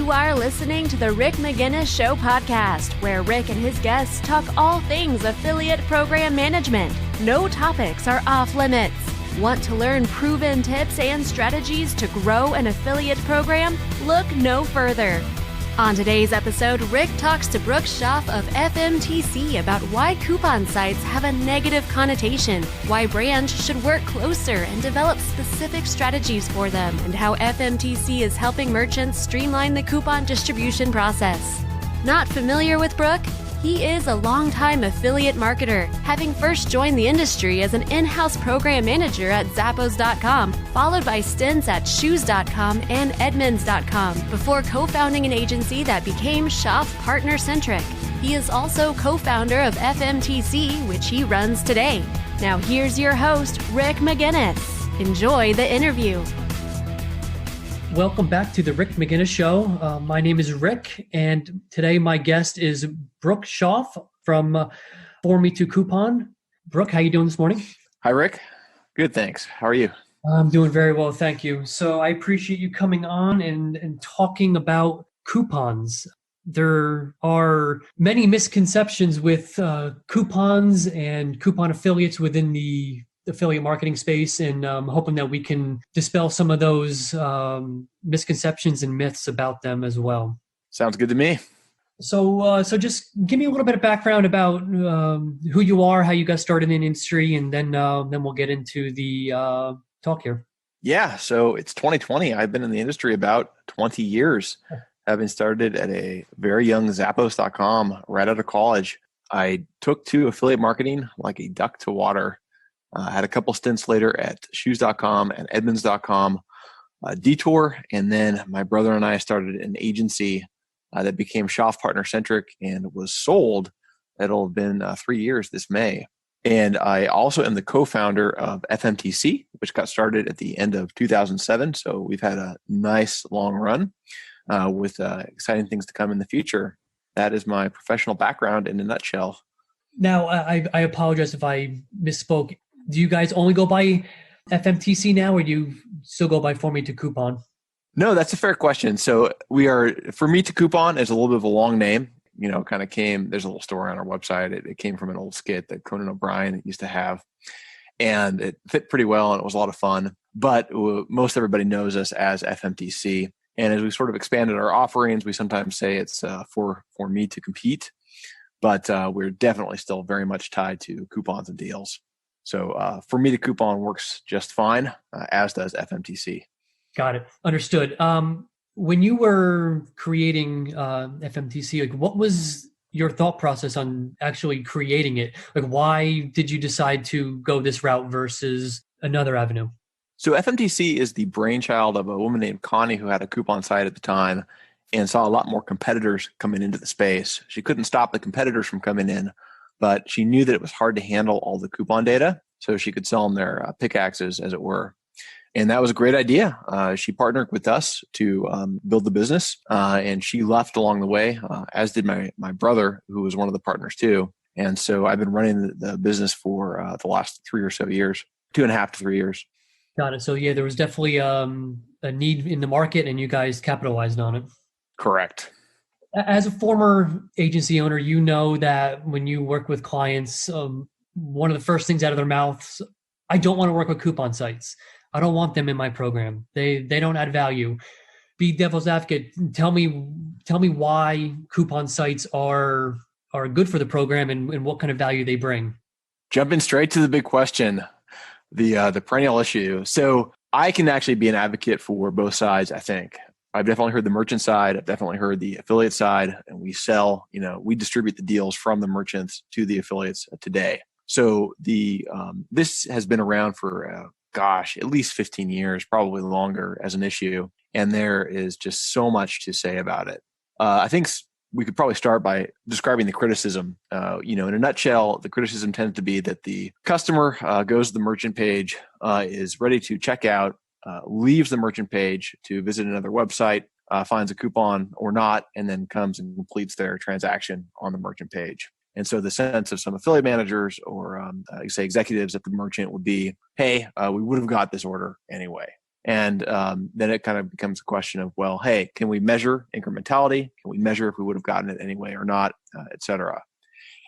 You are listening to the Rick Magennis Show podcast, where Rick and his guests talk all things affiliate program management. No topics are off limits. Want to learn proven tips and strategies to grow an affiliate program? Look no further. On today's episode, Rick talks to Brook of FMTC about why coupon sites have a negative connotation, why brands should work closer and develop specific strategies for them, and how FMTC is helping merchants streamline the coupon distribution process. Not familiar with Brook? He is a longtime affiliate marketer, having first joined the industry as an in-house program manager at Zappos.com, followed by stints at Shoes.com and Edmunds.com, before co-founding an agency that became Schaff Partner-centric. He is also co-founder of FMTC, which he runs today. Now here's your host, Rick Magennis. Enjoy the interview. Welcome back to the Rick Magennis Show. My name is Rick, and today my guest is Brook from For Me to Coupon. Brook, how you doing this morning? Hi, Rick. Good, thanks. How are you? I'm doing very well, thank you. So I appreciate you coming on and talking about coupons. There are many misconceptions with coupons and coupon affiliates within the affiliate marketing space, and hoping that we can dispel some of those misconceptions and myths about them as well. Sounds good to me. So just give me a little bit of background about who you are, how you got started in the industry, and then we'll get into the talk here. Yeah, so it's 2020. I've been in the industry about 20 years. Having started at a very young Zappos.com right out of college. I took to affiliate marketing like a duck to water. Had a couple stints later at Shoes.com and Edmunds.com, Detour, and then my brother and I started an agency that became Schaff Partner-centric and was sold. It'll have been 3 years this May. And I also am the co-founder of FMTC, which got started at the end of 2007. So we've had a nice long run with exciting things to come in the future. That is my professional background in a nutshell. Now, I apologize if I misspoke. Do you guys only go by FMTC now, or do you still go by For Me to Coupon? No, that's a fair question. So we are, For Me to Coupon is a little bit of a long name, kind of came, there's a little story on our website. It came from an old skit that Conan O'Brien used to have, and it fit pretty well and it was a lot of fun. But most everybody knows us as FMTC. And as we sort of expanded our offerings, we sometimes say it's for me to compete, but we're definitely still very much tied to coupons and deals. So For Me to Coupon works just fine, as does FMTC. Got it. Understood. When you were creating FMTC, what was your thought process on actually creating it? Why did you decide to go this route versus another avenue? So FMTC is the brainchild of a woman named Connie who had a coupon site at the time and saw a lot more competitors coming into the space. She couldn't stop the competitors from coming in, but she knew that it was hard to handle all the coupon data, so she could sell them their pickaxes, as it were. And that was a great idea. She partnered with us to build the business, and she left along the way, as did my brother, who was one of the partners too. And so I've been running the business for the last 3 or so years, 2.5 to 3 years. Got it. So yeah, there was definitely a need in the market, and you guys capitalized on it. Correct. As a former agency owner, you know that when you work with clients, one of the first things out of their mouths, I don't want to work with coupon sites. I don't want them in my program. They don't add value. Be devil's advocate. Tell me why coupon sites are good for the program and what kind of value they bring. Jumping straight to the big question, the perennial issue. So I can actually be an advocate for both sides, I think. I've definitely heard the merchant side. I've definitely heard the affiliate side, and we sell, we distribute the deals from the merchants to the affiliates today. So this has been around for, at least 15 years, probably longer as an issue. And there is just so much to say about it. I think we could probably start by describing the criticism. In a nutshell, the criticism tends to be that the customer goes to the merchant page, is ready to check out, leaves the merchant page to visit another website, finds a coupon or not, and then comes and completes their transaction on the merchant page. And so the sense of some affiliate managers or say executives at the merchant would be, hey, we would have got this order anyway. And then it kind of becomes a question of, well, hey, can we measure incrementality? Can we measure if we would have gotten it anyway or not, et cetera?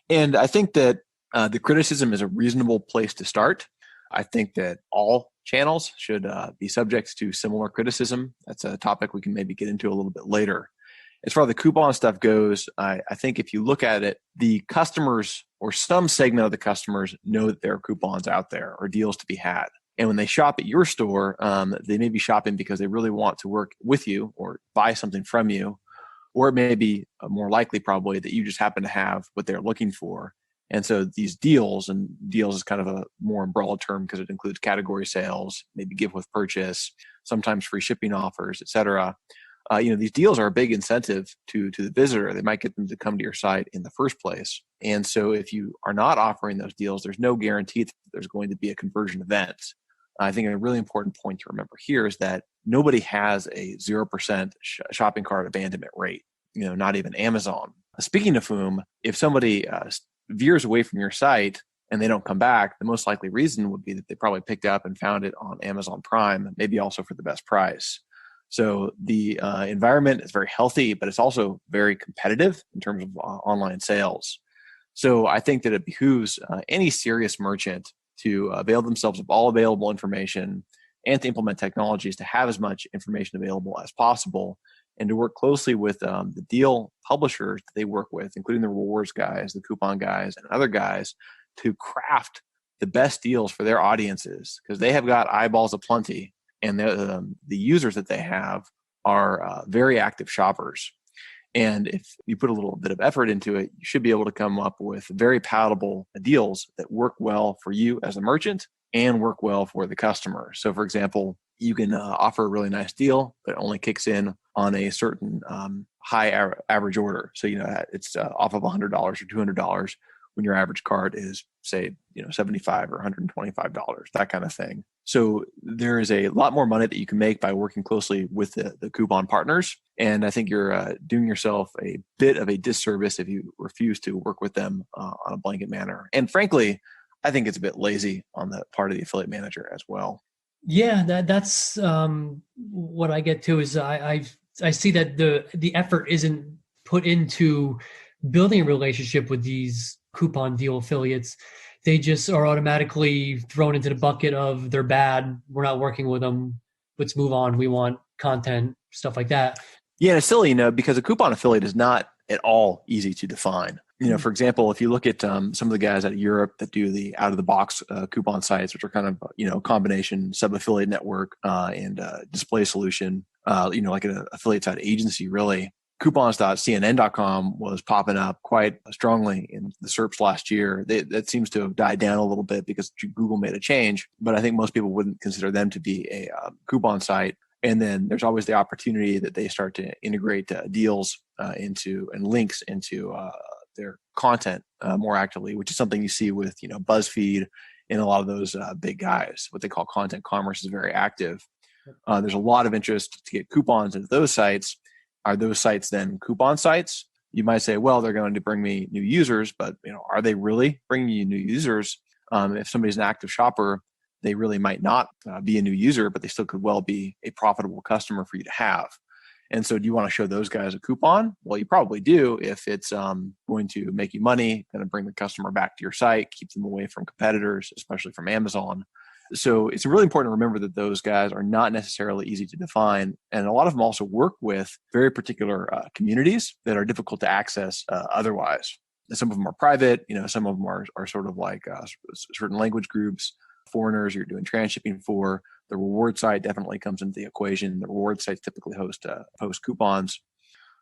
And I think that the criticism is a reasonable place to start. I think that all channels should be subject to similar criticism. That's a topic we can maybe get into a little bit later. As far as the coupon stuff goes, I think if you look at it, the customers or some segment of the customers know that there are coupons out there or deals to be had. And when they shop at your store, they may be shopping because they really want to work with you or buy something from you. Or it may be more likely probably that you just happen to have what they're looking for. And so these deals, and deals is kind of a more umbrella term because it includes category sales, maybe gift with purchase, sometimes free shipping offers, et cetera. These deals are a big incentive to the visitor. They might get them to come to your site in the first place. And so if you are not offering those deals, there's no guarantee that there's going to be a conversion event. I think a really important point to remember here is that nobody has a 0% shopping cart abandonment rate, not even Amazon. Speaking of whom, if somebody veers away from your site and they don't come back, the most likely reason would be that they probably picked up and found it on Amazon Prime, maybe also for the best price. So the environment is very healthy, but it's also very competitive in terms of online sales. So I think that it behooves any serious merchant to avail themselves of all available information and to implement technologies to have as much information available as possible and to work closely with the deal publishers that they work with, including the rewards guys, the coupon guys, and other guys to craft the best deals for their audiences because they have got eyeballs aplenty and the users that they have are very active shoppers. And if you put a little bit of effort into it, you should be able to come up with very palatable deals that work well for you as a merchant and work well for the customer. So for example, you can offer a really nice deal, but it only kicks in on a certain high average order. So, it's off of $100 or $200 when your average cart is, say, $75 or $125, that kind of thing. So there is a lot more money that you can make by working closely with the coupon partners. And I think you're doing yourself a bit of a disservice if you refuse to work with them on a blanket manner. And frankly, I think it's a bit lazy on the part of the affiliate manager as well. Yeah, that's what I get to is I see that the effort isn't put into building a relationship with these coupon deal affiliates. They just are automatically thrown into the bucket of they're bad. We're not working with them. Let's move on. We want content, stuff like that. Yeah, and it's silly, because a coupon affiliate is not at all easy to define. For example, if you look at some of the guys out of Europe that do the out-of-the-box coupon sites, which are kind of, a combination sub-affiliate network and display solution, like an affiliate side agency, really. Coupons.cnn.com was popping up quite strongly in the SERPs last year. That seems to have died down a little bit because Google made a change, but I think most people wouldn't consider them to be a coupon site. And then there's always the opportunity that they start to integrate deals into and links into their content more actively, which is something you see with BuzzFeed and a lot of those big guys. What they call content commerce is very active. There's a lot of interest to get coupons into those sites. Are those sites then coupon sites? You might say, well, they're going to bring me new users, but are they really bringing you new users? If somebody's an active shopper, they really might not be a new user, but they still could well be a profitable customer for you to have. And so do you want to show those guys a coupon? Well, you probably do if it's going to make you money, going to bring the customer back to your site, keep them away from competitors, especially from Amazon. So it's really important to remember that those guys are not necessarily easy to define. And a lot of them also work with very particular communities that are difficult to access otherwise. Some of them are private, some of them are sort of like certain language groups, foreigners you're doing transshipping for. The reward site definitely comes into the equation. The reward sites typically post coupons.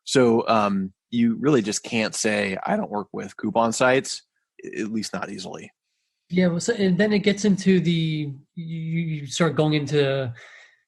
So you really just can't say, I don't work with coupon sites, at least not easily. Yeah, well, and then it gets into you start going into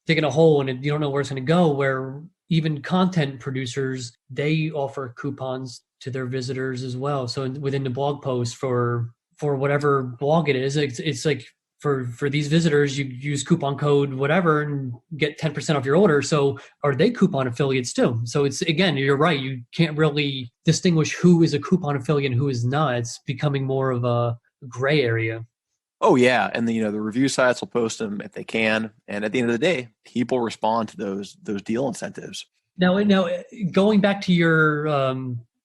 digging a hole and you don't know where it's going to go, where even content producers, they offer coupons to their visitors as well. So within the blog post for whatever blog it is, it's like for these visitors, you use coupon code whatever and get 10% off your order. So are they coupon affiliates too? So it's, again, you're right. You can't really distinguish who is a coupon affiliate and who is not. It's becoming more of a gray area. Oh yeah, and the review sites will post them if they can, and at the end of the day, people respond to those deal incentives. Now, going back to your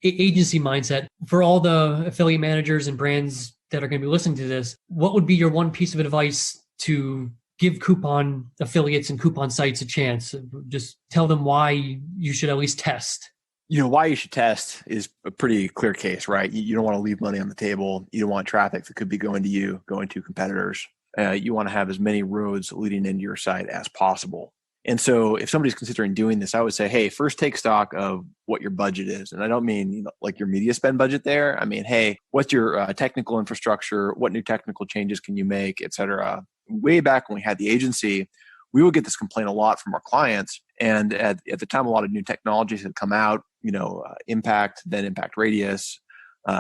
agency mindset, for all the affiliate managers and brands that are going to be listening to this, what would be your one piece of advice to give coupon affiliates and coupon sites a chance? Just tell them why you should at least test. Why you should test is a pretty clear case, right? You don't want to leave money on the table. You don't want traffic that could be going to you, going to competitors. You want to have as many roads leading into your site as possible. And so if somebody's considering doing this, I would say, hey, first take stock of what your budget is. And I don't mean like your media spend budget there. I mean, hey, what's your technical infrastructure? What new technical changes can you make, et cetera? Way back when we had the agency, we would get this complaint a lot from our clients. And at the time, a lot of new technologies had come out, Impact, then Impact Radius,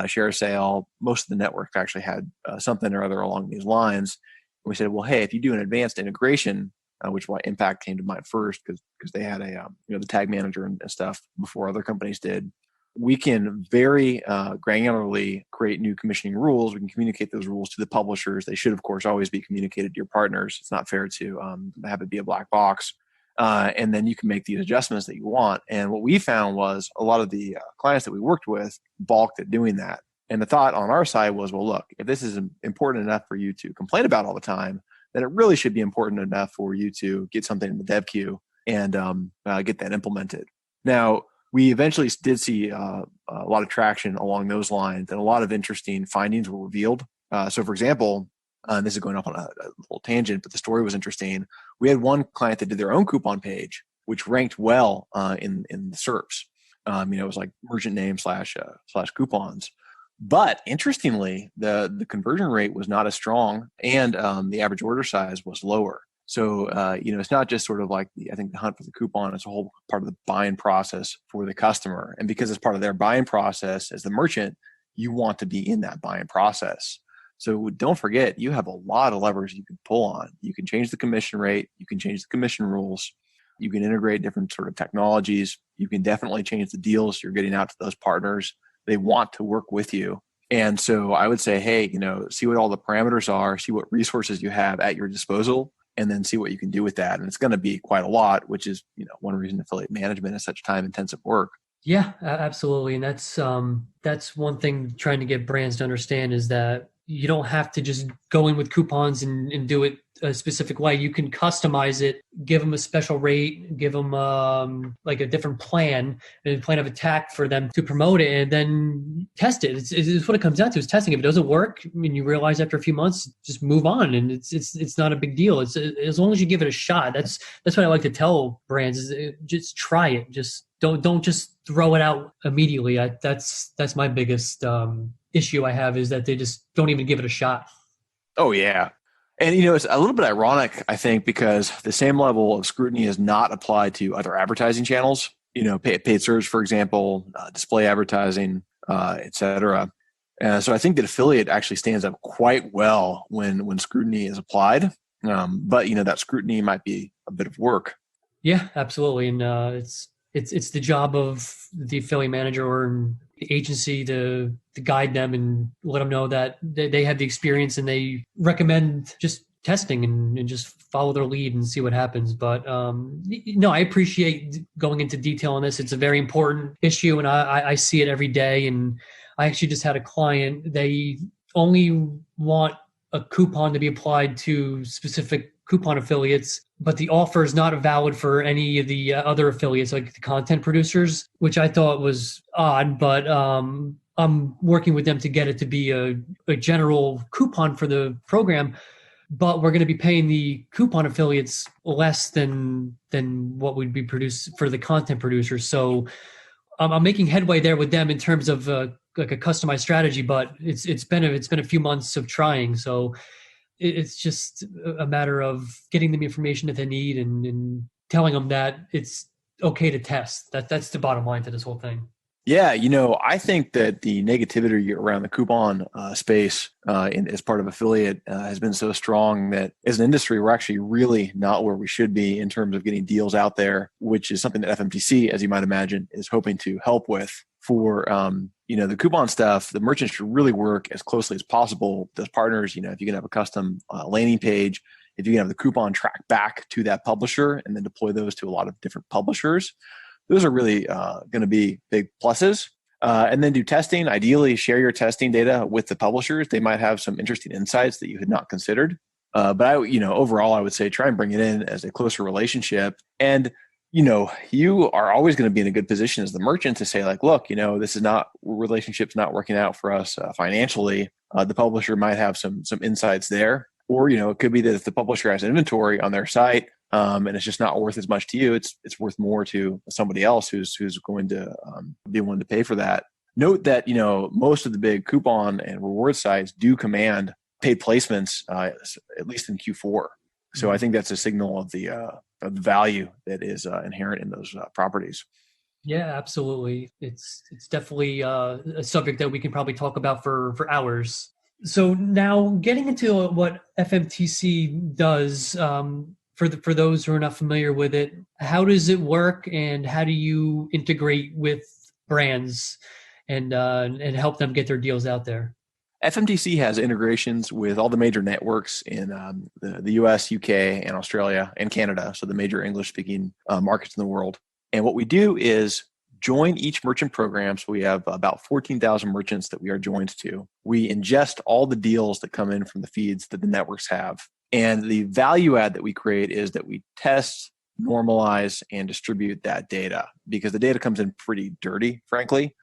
Share Sale. Most of the networks actually had something or other along these lines. And we said, well, hey, if you do an advanced integration, which is why Impact came to mind first, because they had the tag manager and stuff before other companies did. We can very granularly create new commissioning rules. We can communicate those rules to the publishers. They should, of course, always be communicated to your partners. It's not fair to have it be a black box. And then you can make these adjustments that you want. And what we found was a lot of the clients that we worked with balked at doing that. And the thought on our side was, well, look, if this is important enough for you to complain about all the time, then it really should be important enough for you to get something in the dev queue and get that implemented. Now, we eventually did see a lot of traction along those lines, and a lot of interesting findings were revealed. So, for example, this is going off on a little tangent, but the story was interesting. We had one client that did their own coupon page, which ranked well in the SERPs. It was like merchant name slash coupons. But interestingly, the conversion rate was not as strong, and the average order size was lower. So, it's not just sort of like the hunt for the coupon. It's a whole part of the buying process for the customer. And because it's part of their buying process as the merchant, you want to be in that buying process. So don't forget, you have a lot of levers you can pull on. You can change the commission rate. You can change the commission rules. You can integrate different sort of technologies. You can definitely change the deals you're getting out to those partners. They want to work with you. And so I would say, hey, see what all the parameters are, see what resources you have at your disposal, and then see what you can do with that. And it's going to be quite a lot, which is, one reason affiliate management is such time-intensive work. Yeah, absolutely. And that's one thing trying to get brands to understand is that you don't have to just go in with coupons and do it a specific way. You can customize it, give them a special rate, give them like a different plan, a plan of attack for them to promote it, and then test it. It's what it comes down to is testing. If it doesn't work, you realize after a few months, just move on, and it's not a big deal. It's as long as you give it a shot. That's what I like to tell brands is just try it. Just don't just throw it out immediately. That's my biggest issue I have is that they just don't even give it a shot. Oh yeah. And it's a little bit ironic, I think, because the same level of scrutiny is not applied to other advertising channels, paid search, for example, display advertising, et cetera. So I think that affiliate actually stands up quite well when scrutiny is applied. But that scrutiny might be a bit of work. Yeah, absolutely. And it's the job of the affiliate manager or the agency to guide them and let them know that they have the experience and they recommend just testing and just follow their lead and see what happens. But I appreciate going into detail on this. It's a very important issue and I see it every day. And I actually just had a client, they only want a coupon to be applied to specific coupon affiliates, but the offer is not valid for any of the other affiliates, like the content producers, which I thought was odd, but I'm working with them to get it to be a general coupon for the program, but we're going to be paying the coupon affiliates less than what would be produced for the content producers. So I'm making headway there with them in terms of like a customized strategy, but it's been a few months of trying. So it's just a matter of getting them information that they need and telling them that it's okay to test. That's the bottom line to this whole thing. Yeah, I think that the negativity around the coupon space as part of affiliate has been so strong that as an industry, we're actually really not where we should be in terms of getting deals out there, which is something that FMTC, as you might imagine, is hoping to help with for the coupon stuff, the merchants should really work as closely as possible with those partners. If you can have a custom landing page, if you can have the coupon track back to that publisher and then deploy those to a lot of different publishers, those are really going to be big pluses. And then do testing. Ideally, share your testing data with the publishers. They might have some interesting insights that you had not considered. But overall, I would say try and bring it in as a closer relationship. And you are always going to be in a good position as the merchant to say like, look, relationship's not working out for us financially. The publisher might have some insights there, or it could be that if the publisher has inventory on their site and it's just not worth as much to you, it's worth more to somebody else who's going to be willing to pay for that. Note that most of the big coupon and reward sites do command paid placements, at least in Q4. So I think that's a signal of the value that is inherent in those properties. Yeah, absolutely. It's definitely a subject that we can probably talk about for hours. So now getting into what FMTC does, for those who are not familiar with it, how does it work and how do you integrate with brands and help them get their deals out there? FMTC has integrations with all the major networks in the US, UK, and Australia, and Canada, so the major English-speaking markets in the world. And what we do is join each merchant program. So we have about 14,000 merchants that we are joined to. We ingest all the deals that come in from the feeds that the networks have. And the value add that we create is that we test, normalize, and distribute that data, because the data comes in pretty dirty, frankly.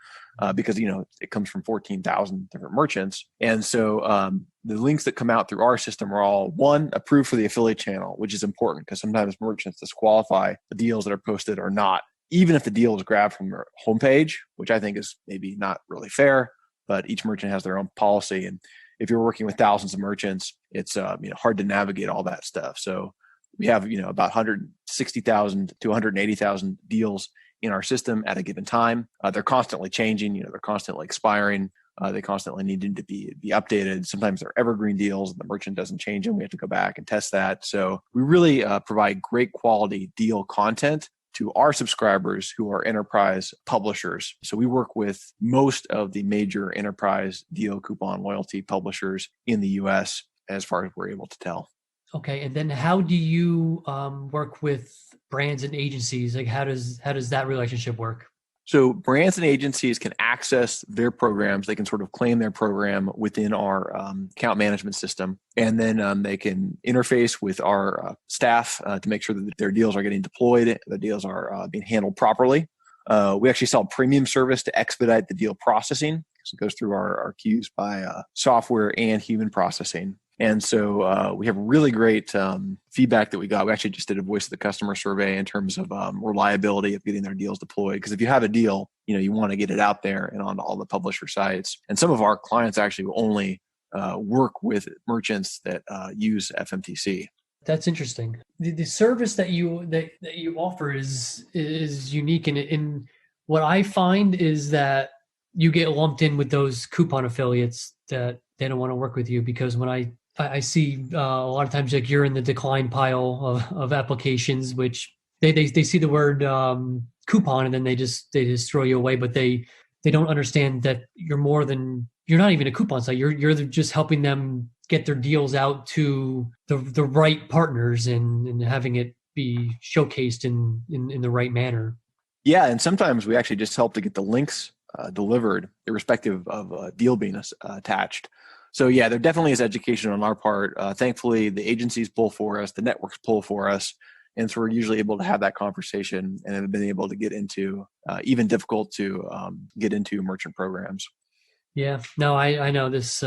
Because it comes from 14,000 different merchants. And so the links that come out through our system are all, one, approved for the affiliate channel, which is important because sometimes merchants disqualify the deals that are posted or not, even if the deal is grabbed from their homepage, which I think is maybe not really fair, but each merchant has their own policy. And if you're working with thousands of merchants, it's hard to navigate all that stuff. So we have about 160,000 to 180,000 deals in our system at a given time. They're constantly changing, they're constantly expiring. They constantly need to be updated. Sometimes they're evergreen deals and the merchant doesn't change them. We have to go back and test that. So we really provide great quality deal content to our subscribers who are enterprise publishers. So we work with most of the major enterprise deal coupon loyalty publishers in the US as far as we're able to tell. Okay, and then how do you work with brands and agencies? Like, how does that relationship work? So brands and agencies can access their programs. They can sort of claim their program within our account management system, and then they can interface with our staff to make sure that their deals are getting deployed, the deals are being handled properly. We actually sell premium service to expedite the deal processing, because it goes through our queues by software and human processing. And so we have really great feedback that we got. We actually just did a voice of the customer survey in terms of reliability of getting their deals deployed. Because if you have a deal, you want to get it out there and on all the publisher sites. And some of our clients actually will only work with merchants that use FMTC. That's interesting. The service that you offer is unique, and what I find is that you get lumped in with those coupon affiliates that they don't want to work with you, because when I see a lot of times like you're in the decline pile of applications, which they see the word coupon and then they just throw you away, but they don't understand that you're not even a coupon site. You're just helping them get their deals out to the right partners and having it be showcased in the right manner. Yeah, and sometimes we actually just help to get the links delivered, irrespective of a deal being attached. So yeah, there definitely is education on our part. Thankfully, the agencies pull for us, the networks pull for us, and so we're usually able to have that conversation and have been able to get into even difficult to get into merchant programs. Yeah, no, I know this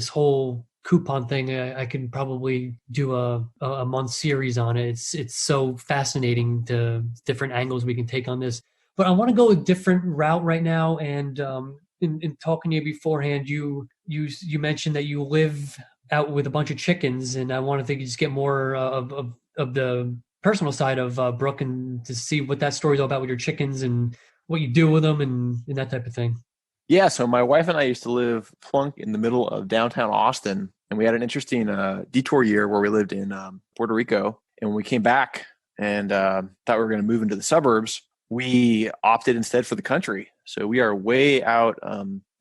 whole coupon thing. I can probably do a month series on it. It's so fascinating, the different angles we can take on this. But I want to go a different route right now, and in talking to you beforehand, you mentioned that you live out with a bunch of chickens, and I wanted to just get more of the personal side of Brook, and to see what that story's all about with your chickens and what you do with them and that type of thing. Yeah, so my wife and I used to live plunk in the middle of downtown Austin, and we had an interesting detour year where we lived in Puerto Rico, and when we came back and thought we were going to move into the suburbs, we opted instead for the country. So we are way out,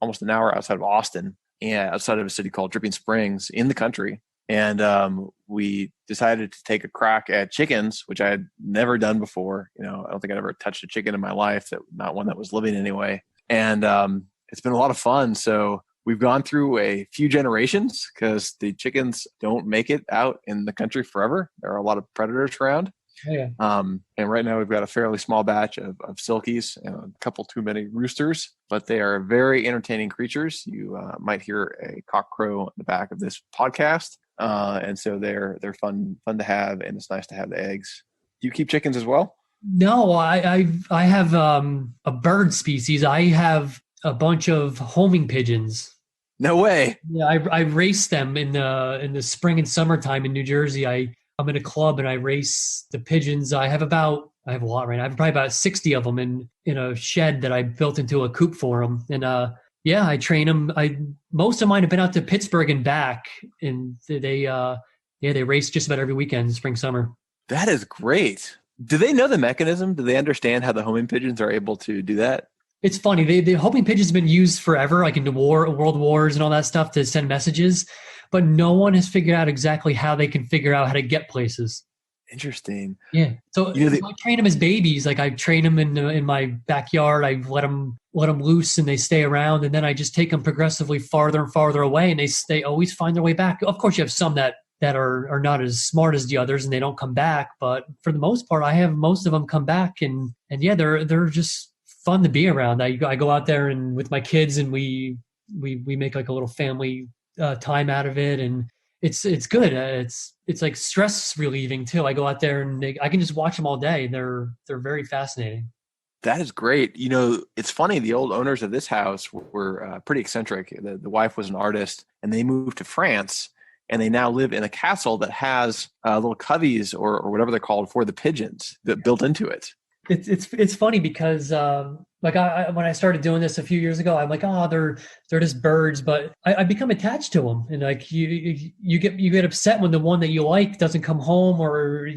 almost an hour outside of Austin, and outside of a city called Dripping Springs in the country. And we decided to take a crack at chickens, which I had never done before. I don't think I'd ever touched a chicken in my life, not one that was living anyway. And it's been a lot of fun. So we've gone through a few generations because the chickens don't make it out in the country forever. There are a lot of predators around. Oh, yeah. And right now we've got a fairly small batch of silkies and a couple too many roosters, but they are very entertaining creatures. You might hear a cock crow in the back of this podcast. And so they're fun to have, and it's nice to have the eggs. Do you keep chickens as well? No, I have a bird species. I have a bunch of homing pigeons. No way. Yeah, I race them in the spring and summertime in New Jersey. I'm in a club and I race the pigeons. I have a lot right now. I have probably about 60 of them in a shed that I built into a coop for them. And I train them. Most of mine have been out to Pittsburgh and back, and they race just about every weekend, spring, summer. That is great. Do they know the mechanism? Do they understand how the homing pigeons are able to do that? It's funny. The homing pigeons have been used forever, like in the world wars and all that stuff, to send messages, but no one has figured out exactly how they can figure out how to get places. Interesting. Yeah. So I train them as babies. Like I train them in my backyard. I let them loose and they stay around. And then I just take them progressively farther and farther away, and they always find their way back. Of course, you have some that are not as smart as the others and they don't come back. But for the most part, I have most of them come back, and yeah, they're just fun to be around. I go out there and with my kids, and we make like a little family time out of it, and it's good. It's like stress relieving too. I go out there and I can just watch them all day. They're very fascinating. That is great. It's funny. The old owners of this house were pretty eccentric. The wife was an artist, and they moved to France, and they now live in a castle that has little coveys or whatever they're called for the pigeons that built into it. It's funny because when I started doing this a few years ago, I'm like, they're just birds, but I become attached to them, and like you get upset when the one that you like doesn't come home, or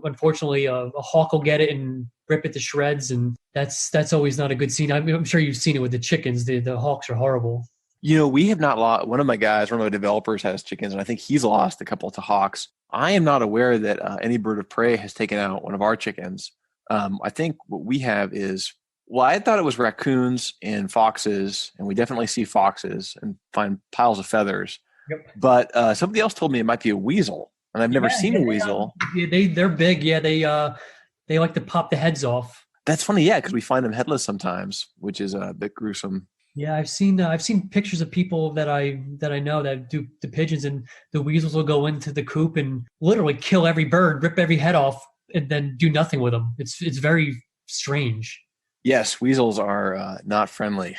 unfortunately a hawk will get it and rip it to shreds, and that's always not a good scene. I'm sure you've seen it with the chickens. The hawks are horrible. We have not lost. One of my developers has chickens, and I think he's lost a couple to hawks. I am not aware that any bird of prey has taken out one of our chickens. I think what we have is, I thought it was raccoons and foxes, and we definitely see foxes and find piles of feathers. Yep. But somebody else told me it might be a weasel, and I've never seen a weasel. They're big. Yeah, they like to pop the heads off. That's funny. Yeah, because we find them headless sometimes, which is a bit gruesome. Yeah, I've seen pictures of people that I know that do the pigeons, and the weasels will go into the coop and literally kill every bird, rip every head off, and then do nothing with them. It's very strange. Yes, weasels are not friendly.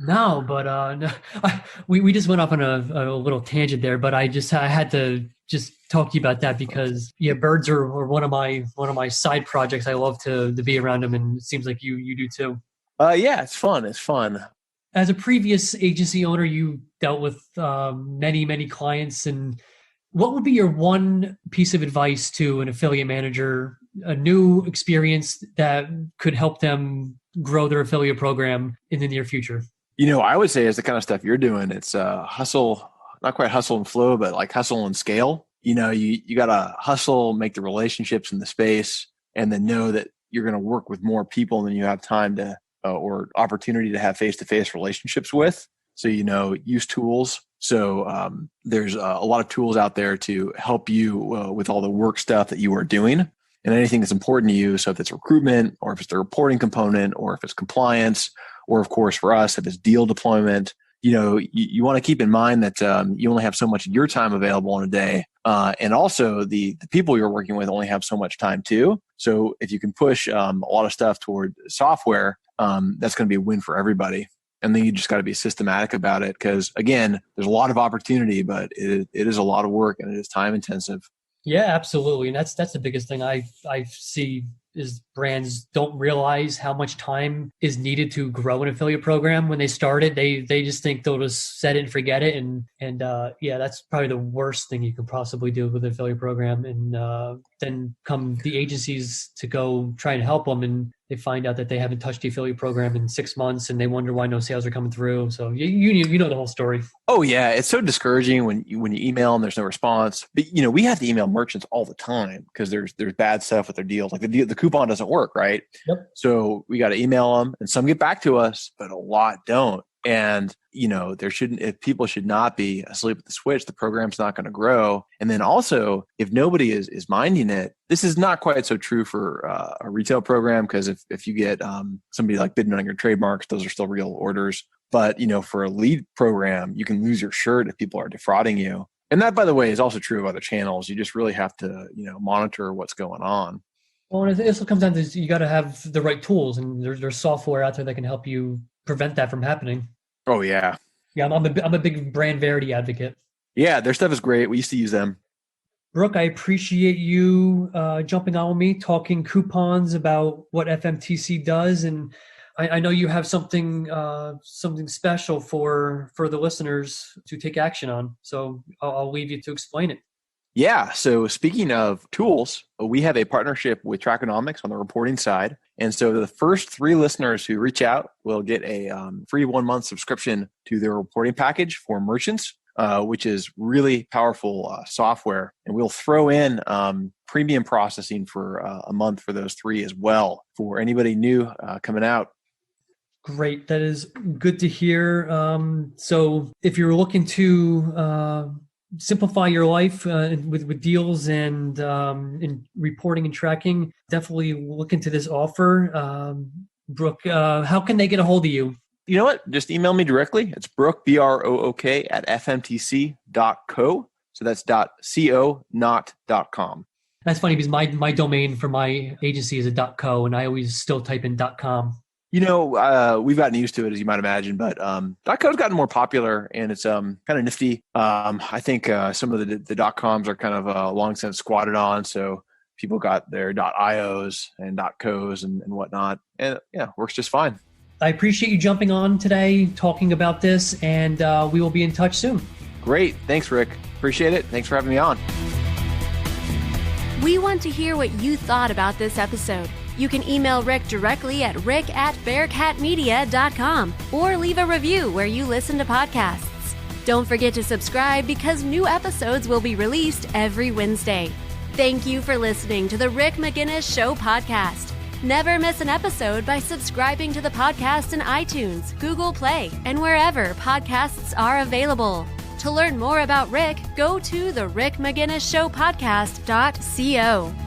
No, but no, we just went off on a little tangent there. But I had to just talk to you about that because birds are one of my side projects. I love to be around them, and it seems like you do too. Yeah, it's fun. It's fun. As a previous agency owner, you dealt with many clients, and what would be your one piece of advice to an affiliate manager, a new experience that could help them grow their affiliate program in the near future? I would say is the kind of stuff you're doing. It's hustle, not quite hustle and flow, but like hustle and scale. You got to hustle, make the relationships in the space, and then know that you're going to work with more people than you have time to or opportunity to have face-to-face relationships with. So, use tools. So there's a lot of tools out there to help you with all the work stuff that you are doing and anything that's important to you. So if it's recruitment, or if it's the reporting component, or if it's compliance, or of course for us, if it's deal deployment, you want to keep in mind that you only have so much of your time available in a day. And also the people you're working with only have so much time too. So if you can push a lot of stuff toward software, that's going to be a win for everybody. And then you just got to be systematic about it because, again, there's a lot of opportunity, but it is a lot of work and it is time intensive. Yeah, absolutely. And that's the biggest thing I see is brands don't realize how much time is needed to grow an affiliate program. When they start it, they just think they'll just set it and forget it. And that's probably the worst thing you could possibly do with an affiliate program. And then come the agencies to go try and help them. And they find out that they haven't touched the affiliate program in 6 months and they wonder why no sales are coming through. So you know the whole story. Oh yeah, it's so discouraging when you email them, there's no response. But we have to email merchants all the time because there's bad stuff with their deals. Like the coupon doesn't work, right? Yep. So we got to email them, and some get back to us, but a lot don't. And if people should not be asleep at the switch, the program's not going to grow. And then also, if nobody is minding it, this is not quite so true for a retail program, because if you get somebody like bidding on your trademarks, those are still real orders. But for a lead program, you can lose your shirt if people are defrauding you. And that, by the way, is also true of other channels. You just really have to monitor what's going on. Well, and it also comes down to you got to have the right tools, and there's software out there that can help you prevent that from happening. Oh yeah. Yeah, I'm a big brand verity advocate. Yeah, their stuff is great. We used to use them. Brooke, I appreciate you jumping on with me, talking coupons about what FMTC does, and I know you have something special for the listeners to take action on. So I'll leave you to explain it. Yeah. So speaking of tools, we have a partnership with Trackonomics on the reporting side. And so the first 3 listeners who reach out will get a free 1-month subscription to their reporting package for merchants, which is really powerful software. And we'll throw in premium processing for a month for those 3 as well for anybody new coming out. Great. That is good to hear. So if you're looking to simplify your life with deals and in reporting and tracking, definitely look into this offer. Brooke, how can they get a hold of you? You know what? Just email me directly. It's Brook, Brook, at fmtc.co. So that's .co, not .com. That's funny because my domain for my agency is a .co, and I always still type in .com. We've gotten used to it, as you might imagine, but .co's gotten more popular, and it's kind of nifty. I think some of the .coms are kind of long since squatted on, so people got their .ios and .cos and whatnot, and yeah, works just fine. I appreciate you jumping on today, talking about this, and we will be in touch soon. Great. Thanks, Rick. Appreciate it. Thanks for having me on. We want to hear what you thought about this episode. You can email Rick directly at rick@bearcatmedia.com or leave a review where you listen to podcasts. Don't forget to subscribe because new episodes will be released every Wednesday. Thank you for listening to the Rick Magennis Show podcast. Never miss an episode by subscribing to the podcast in iTunes, Google Play, and wherever podcasts are available. To learn more about Rick, go to the rickmagennisshowpodcast.co.